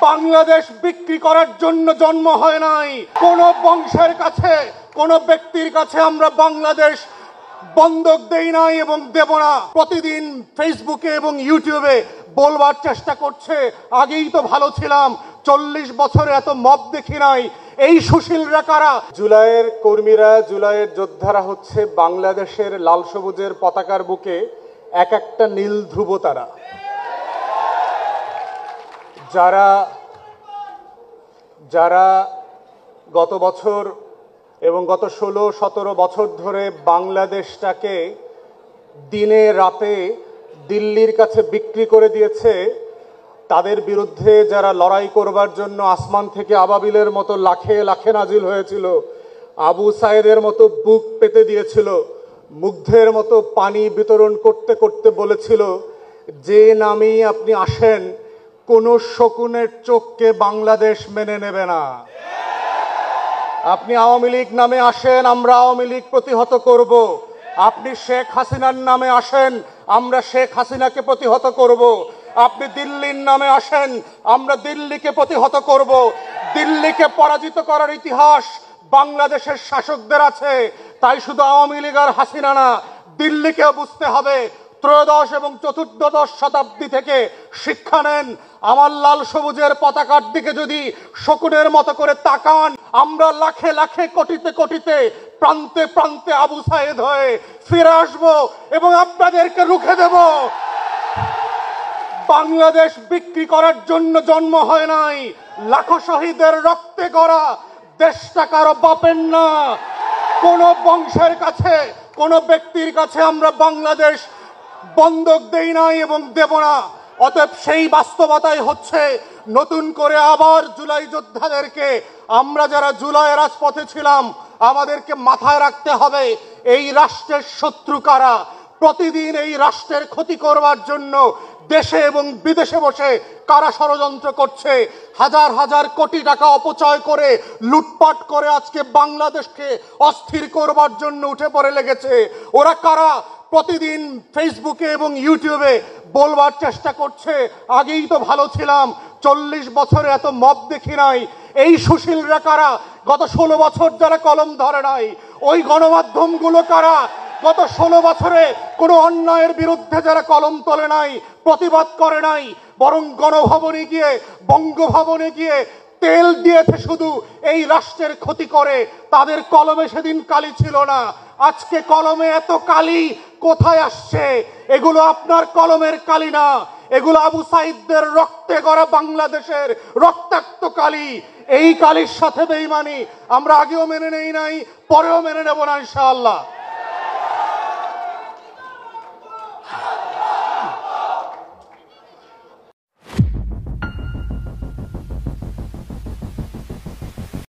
বাংলাদেশ বিক্রি করার জন্য জন্ম হয় নাই। কোন বংশের কাছে, কোন ব্যক্তির কাছে আমরা বাংলাদেশ বন্ধক দেই নাই এবং দেব না। প্রতিদিন ফেসবুকে এবং ইউটিউবে বলবার চেষ্টা করছে আগেই তো ভালো ছিলাম, 40 বছরে এত মব দেখি নাই। এই সুশীলরা কারা? জুলাইয়ের কর্মীরা, জুলাইয়ের যোদ্ধারা হচ্ছে বাংলাদেশের লাল সবুজের পতাকার বুকে এক একটা নীল ধ্রুব তারা, যারা গত বছর এবং গত 16-17 বছর ধরে বাংলাদেশটাকে দিনে রাতে দিল্লির কাছে বিক্রি করে দিয়েছে। তাদের বিরুদ্ধে যারা লড়াই করবার জন্য আসমান থেকে আবাবিলের মতো লাখে লাখে নাজিল হয়েছিল, আবু সাইদের মতো বুক পেতে দিয়েছিল, মুগ্ধের মতো পানি বিতরণ করতে করতে বলেছিল, যে নামেই আপনি আসেন কোন শকুনের চোখকে বাংলাদেশ মেনে নেবে না। আপনি আওয়ামী লীগ নামে আসেন, আমরা আওয়ামী লীগ প্রতিহত করব। আপনি শেখ হাসিনার নামে আসেন, আমরা শেখ হাসিনাকে প্রতিহত করব। আপনি দিল্লির নামে আসেন, আমরা দিল্লিকে প্রতিহত করব। দিল্লিকে পরাজিত করার ইতিহাস বাংলাদেশের শাসকদের আছে, তাই শুধু আওয়ামী লীগ আর হাসিনা না, দিল্লিকেও বুঝতে হবে। ত্রয়োদশ এবং চতুর্দশ শতাব্দী থেকে শিক্ষা নেন। আমার লাল সবুজের পতাকার দিকে যদি শকুনের মতো করে তাকান, আমরা লাখে লাখে কোটিতে কোটিতে প্রান্তে প্রান্তে আবু সাইদ হয়ে ফিরে আসব এবং আপনাদেরকে রুখে দেব। বাংলাদেশ বিক্রি করার জন্য জন্ম হয় নাই। লাখো শহীদের রক্তে গড়া দেশটা কারো বাপের না। কোন বংশের কাছে, কোন ব্যক্তির কাছে আমরা বাংলাদেশ বন্ধক দেই নাই এবং দেব না। অতএব সেই বাস্তবতাই হচ্ছে নতুন করে আবার জুলাই যোদ্ধাদেরকে, আমরা যারা জুলাই রাজপথে ছিলাম, আমাদেরকে মাথায় রাখতে হবে এই রাষ্ট্রের শত্রু কারা। প্রতিদিন এই রাষ্ট্রের ক্ষতি করবার জন্য দেশে এবং বিদেশে বসে কারা ষড়যন্ত্র করছে, হাজার হাজার কোটি টাকা অপচয় করে লুটপাট করে আজকে বাংলাদেশকে অস্থির করবার জন্য উঠে পড়ে লেগেছে। ওরা কারা? প্রতিদিন ফেসবুকে এবং ইউটিউবে বলবার চেষ্টা করছে আগেই তো ভালো ছিলাম, 40 বছরে এত মব দেখি নাই। এই সুশীলরা কারা? গত 16 বছর যারা কলম ধরে নাই। ওই গণমাধ্যমগুলো কারা? গত 16 বছরে কোনো অন্যায়ের বিরুদ্ধে যারা কলম তোলে নাই, প্রতিবাদ করে নাই, বরং গণভবনে গিয়ে, বঙ্গভবনে গিয়ে তেল দিয়েছে শুধু এই রাষ্ট্রের ক্ষতি করে। তাদের কলমে সেদিন কালি ছিল না, আজকে কলমে এত কালি কোথায় আসছে? এগুলো আপনার কলমের কালি না, এগুলো আবু সাইদদের রক্তে গড়া বাংলাদেশের রক্তাক্ত কালি। এই কালির সাথে বেঈমানি আমরা আগেও মেনে নেই নাই, পরেও মেনে নেব না ইনশাআল্লাহ।